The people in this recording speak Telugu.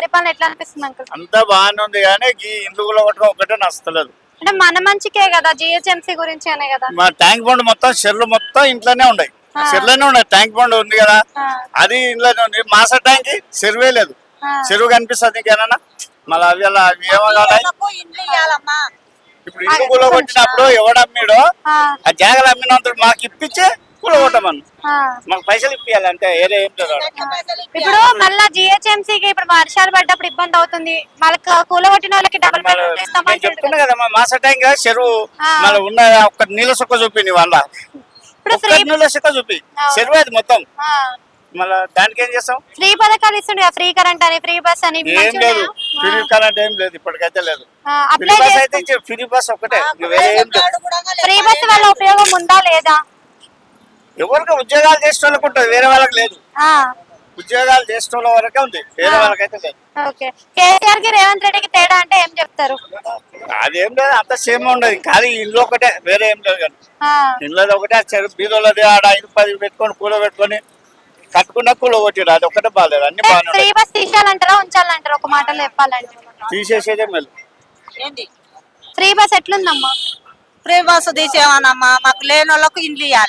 పరిపాలన ఎట్లా అనిపిస్తుంది అంకుల్? అంతా బాగానే ఉంది కానీ ఈ ఇందులో ఒకటే నచ్చలేదు. అంటే మన మంచికే కదా, జిహెచ్ఎంసీ గురించి అనే కదా. మా ట్యాంక్ బండ్ మొత్తం చెర్లు మొత్తం ఇంట్లోనే ఉన్నాయి, చెర్లోనే ఉన్నాయి. ట్యాంక్ బండ్ ఉంది కదా, అది ఇంట్లోనే ఉంది. మాస ట్యాంక్ చెరువే లేదు, చెరువు కనిపిస్తుంది ఇంకేనా మళ్ళీ అవి అలా ఏమో కావాలి. ఇప్పుడు ఇల్లు కూలగొట్టినప్పుడు ఎవడమ్మిడో ఆ జాగలు అమ్మినంత మాకు ఇప్పించి కూలగొట్టమను, మాకు పైసలు ఇప్పియాలంటే ఏరే ఏం లేదు. ఇప్పుడు మళ్ళా జిహెచ్ఎంసీకి ఇప్పుడు వర్షాలు పడ్డప్పుడు ఇబ్బంది అవుతుంది, వాళ్ళకి కూలగొట్టిన వాళ్ళకి డబుల్ బెడ్రూమ్ ఇస్తామని చెప్తున్నా కదా మా మాస ట్యాంక్ చెరువు మళ్ళీ ఉన్న ఒక్క నీళ్ళ సుక్క చూపి వాళ్ళ నీళ్ళ సుక్క చూపి చెరువు అది మొత్తం. మళ్ళీ దానికి ఏం చేస్తాం? ఫ్రీ పథకాలు ఇస్తుండే, ఫ్రీ కరెంట్ అని, ఫ్రీ బస్ అని. ఏం లేదు, ఫ్రీ కరెంట్ ఏం లేదు ఇప్పటికైతే లేదు. ఫ్రీ బస్ అయితే ఫ్రీ బస్ ఒకటే, ఫ్రీ బస్ వల్ల ఉపయోగం ఉందా లేదా? ఎవరికి ఉద్యోగాలు చేసే వాళ్ళకి ఉంటుంది, వేరే వాళ్ళకి లేదు. ఉద్యోగాలు చేసే వాళ్ళ వరకే ఉంది, వేరే వాళ్ళకైతే లేదు. ఓకే, కేసీఆర్ కి రేవంత్ రెడ్డికి తేడా అంటే ఏం చెప్తారు? అదేం లేదు, అంత సేమ్ ఉండదు కానీ ఇల్లు ఒకటే, వేరే ఏం లేదు. కానీ ఇల్లు ఒకటే, చెరువు బీదోళ్ళది ఆడ 5-10 పెట్టుకొని కూల పెట్టుకొని కట్టుకున్న కూల కొట్టిరు, అది ఒకటే బాగాలేదు. అన్ని బాగా ఫ్రీ బస్ తీసేయాలంటారా ఉంచాలంటారా? ఒక మాటలో చెప్పాలంటే తీసేసేదే మేలు. ఫ్రీ బస్ ఎట్లుందమ్మా? ఫ్రీ బస్సు తీసేమనమ్మా, మాకు లేని వాళ్ళకు ఇండ్లు ఇవ్వాలి.